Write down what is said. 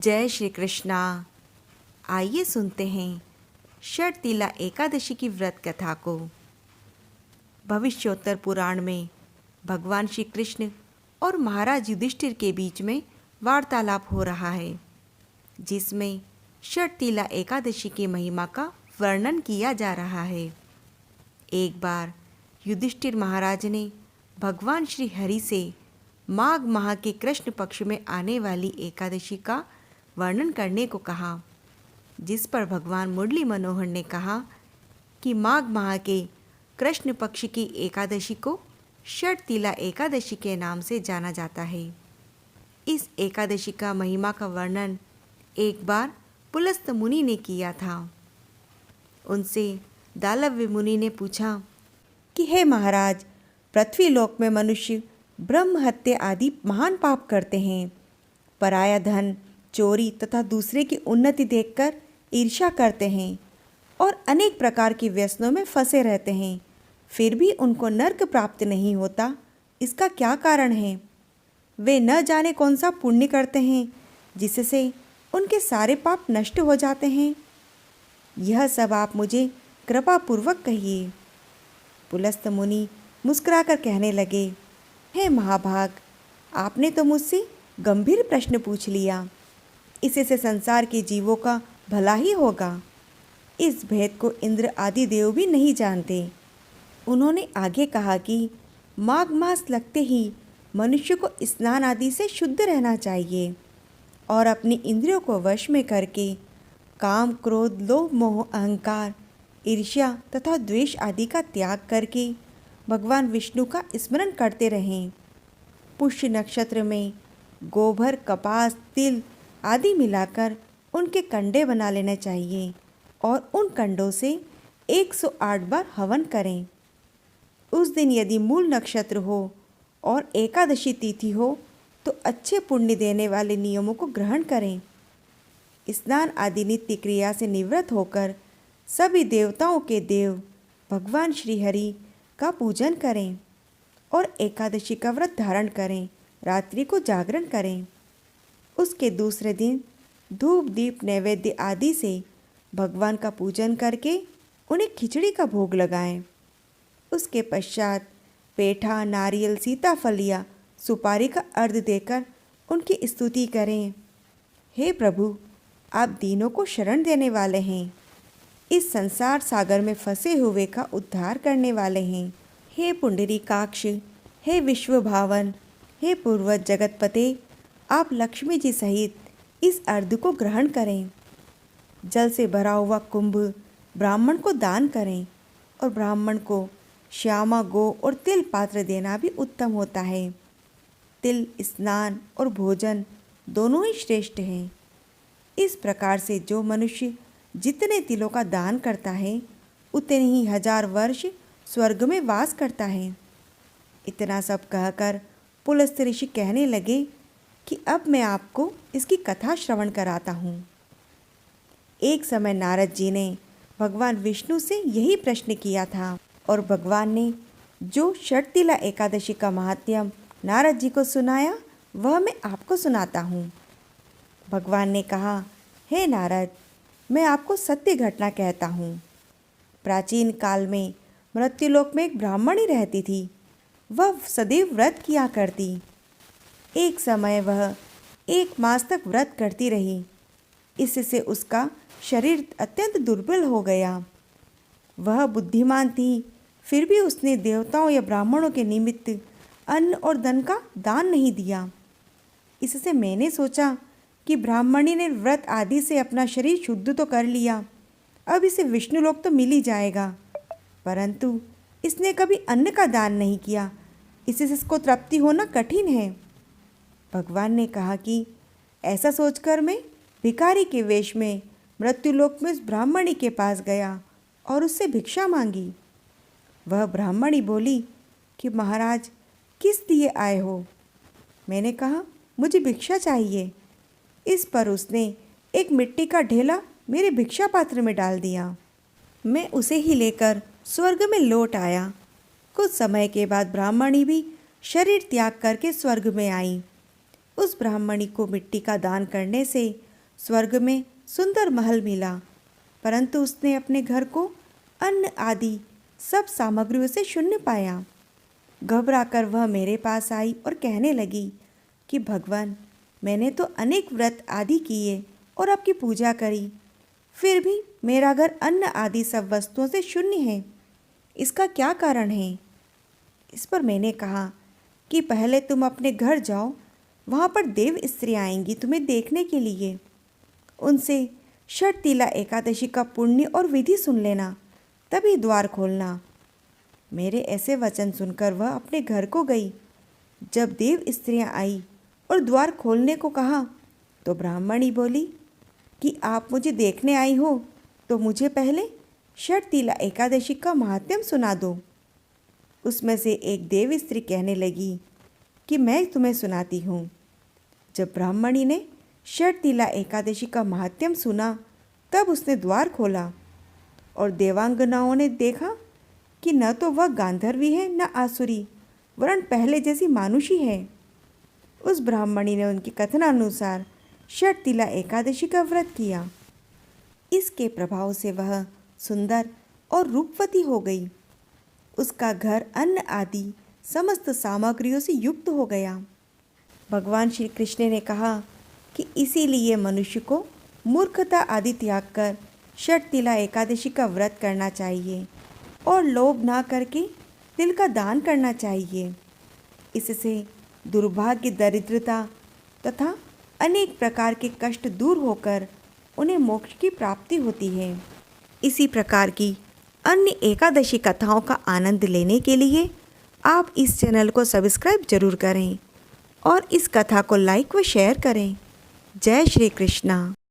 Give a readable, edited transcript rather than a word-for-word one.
जय श्री कृष्णा। आइए सुनते हैं षटतिला एकादशी की व्रत कथा को। भविष्योत्तर पुराण में भगवान श्री कृष्ण और महाराज युधिष्ठिर के बीच में वार्तालाप हो रहा है, जिसमें षटतिला एकादशी की महिमा का वर्णन किया जा रहा है। एक बार युधिष्ठिर महाराज ने भगवान श्री हरि से माघ माह के कृष्ण पक्ष में आने वाली एकादशी का वर्णन करने को कहा, जिस पर भगवान मुरली मनोहर ने कहा कि माघ माह के कृष्ण पक्ष की एकादशी को षटतिला एकादशी के नाम से जाना जाता है। इस एकादशी का महिमा का वर्णन एक बार पुलस्त मुनि ने किया था। उनसे दालव्य मुनि ने पूछा कि हे महाराज, पृथ्वी लोक में मनुष्य ब्रह्म हत्या आदि महान पाप करते हैं। पराया धन, चोरी तथा दूसरे की उन्नति देखकर ईर्ष्या करते हैं और अनेक प्रकार के व्यसनों में फंसे रहते हैं, फिर भी उनको नर्क प्राप्त नहीं होता। इसका क्या कारण है? वे न जाने कौन सा पुण्य करते हैं जिससे उनके सारे पाप नष्ट हो जाते हैं। यह सब आप मुझे कृपा पूर्वक कहिए। पुलस्त मुनि मुस्कुराकर कहने लगे, हे महाभाग, आपने तो मुझसे गंभीर प्रश्न पूछ लिया। इससे संसार के जीवों का भला ही होगा। इस भेद को इंद्र आदि देव भी नहीं जानते। उन्होंने आगे कहा कि माघ मास लगते ही मनुष्य को स्नान आदि से शुद्ध रहना चाहिए और अपनी इंद्रियों को वश में करके काम, क्रोध, लोभ, मोह, अहंकार, ईर्ष्या तथा द्वेष आदि का त्याग करके भगवान विष्णु का स्मरण करते रहें। पुष्य नक्षत्र में गोबर, कपास, तिल आदि मिलाकर उनके कंडे बना लेने चाहिए और उन कंडों से 108 बार हवन करें। उस दिन यदि मूल नक्षत्र हो और एकादशी तिथि हो तो अच्छे पुण्य देने वाले नियमों को ग्रहण करें। स्नान आदि नित्य क्रिया से निवृत्त होकर सभी देवताओं के देव भगवान श्री हरि का पूजन करें और एकादशी का व्रत धारण करें। रात्रि को जागरण करें। उसके दूसरे दिन धूप, दीप, नैवेद्य आदि से भगवान का पूजन करके उन्हें खिचड़ी का भोग लगाएं। उसके पश्चात पेठा, नारियल, सीताफल या सुपारी का अर्घ देकर उनकी स्तुति करें। हे प्रभु, आप दीनों को शरण देने वाले हैं, इस संसार सागर में फंसे हुए का उद्धार करने वाले हैं। हे पुंडरीकाक्ष, हे विश्व भावन, हे पूर्वज जगतपते, आप लक्ष्मी जी सहित इस अर्घ को ग्रहण करें। जल से भरा हुआ कुंभ ब्राह्मण को दान करें और ब्राह्मण को श्यामा गो और तिल पात्र देना भी उत्तम होता है। तिल स्नान और भोजन दोनों ही श्रेष्ठ हैं। इस प्रकार से जो मनुष्य जितने तिलों का दान करता है उतने ही 1000 वर्ष स्वर्ग में वास करता है। इतना सब कहकर पुलस्त ऋषि कहने लगे कि अब मैं आपको इसकी कथा श्रवण कराता हूँ। एक समय नारद जी ने भगवान विष्णु से यही प्रश्न किया था और भगवान ने जो षटतिला एकादशी का महात्म्य नारद जी को सुनाया वह मैं आपको सुनाता हूँ। भगवान ने कहा, हे नारद, मैं आपको सत्य घटना कहता हूँ। प्राचीन काल में मृत्युलोक में एक ब्राह्मणी रहती थी। वह सदैव व्रत किया करती। एक समय वह 1 मास तक व्रत करती रही। इससे उसका शरीर अत्यंत दुर्बल हो गया। वह बुद्धिमान थी, फिर भी उसने देवताओं या ब्राह्मणों के निमित्त अन्न और धन का दान नहीं दिया। इससे मैंने सोचा कि ब्राह्मणी ने व्रत आदि से अपना शरीर शुद्ध तो कर लिया, अब इसे विष्णु लोक तो मिल ही जाएगा, परंतु इसने कभी अन्न का दान नहीं किया, इससे इसको तृप्ति होना कठिन है। भगवान ने कहा कि ऐसा सोचकर मैं भिखारी के वेश में मृत्युलोक में उस ब्राह्मणी के पास गया और उससे भिक्षा मांगी। वह ब्राह्मणी बोली कि महाराज, किस लिए आए हो? मैंने कहा, मुझे भिक्षा चाहिए। इस पर उसने एक मिट्टी का ढेला मेरे भिक्षा पात्र में डाल दिया। मैं उसे ही लेकर स्वर्ग में लौट आया। कुछ समय के बाद ब्राह्मणी भी शरीर त्याग करके स्वर्ग में आई। उस ब्राह्मणी को मिट्टी का दान करने से स्वर्ग में सुंदर महल मिला, परंतु उसने अपने घर को अन्न आदि सब सामग्रियों से शून्य पाया। घबराकर वह मेरे पास आई और कहने लगी कि भगवान, मैंने तो अनेक व्रत आदि किए और आपकी पूजा करी, फिर भी मेरा घर अन्न आदि सब वस्तुओं से शून्य है। इसका क्या कारण है? इस पर मैंने कहा कि पहले तुम अपने घर जाओ, वहाँ पर देव स्त्रियाँ आएंगी तुम्हें देखने के लिए। उनसे षटतिला एकादशी का पुण्य और विधि सुन लेना, तभी द्वार खोलना। मेरे ऐसे वचन सुनकर वह अपने घर को गई। जब देव स्त्रियाँ आई और द्वार खोलने को कहा तो ब्राह्मणी बोली कि आप मुझे देखने आई हो तो मुझे पहले षटतिला एकादशी का महात्म्य सुना दो। उसमें से एक देव स्त्री कहने लगी कि मैं तुम्हें सुनाती हूँ। जब ब्राह्मणी ने षटतिला एकादशी का महात्म्य सुना तब उसने द्वार खोला और देवांगनाओं ने देखा कि न तो वह गांधर्वी है न आसुरी, वरन पहले जैसी मानुषी है। उस ब्राह्मणी ने उनके कथनानुसार षटतिला एकादशी का व्रत किया। इसके प्रभाव से वह सुंदर और रूपवती हो गई। उसका घर अन्न आदि समस्त सामग्रियों से युक्त हो गया। भगवान श्री कृष्ण ने कहा कि इसीलिए मनुष्य को मूर्खता आदि त्याग कर षटतिला एकादशी का व्रत करना चाहिए और लोभ ना करके तिल का दान करना चाहिए। इससे दुर्भाग्य, दरिद्रता तथा अनेक प्रकार के कष्ट दूर होकर उन्हें मोक्ष की प्राप्ति होती है। इसी प्रकार की अन्य एकादशी कथाओं का आनंद लेने के लिए आप इस चैनल को सब्सक्राइब जरूर करें और इस कथा को लाइक व शेयर करें। जय श्री कृष्णा।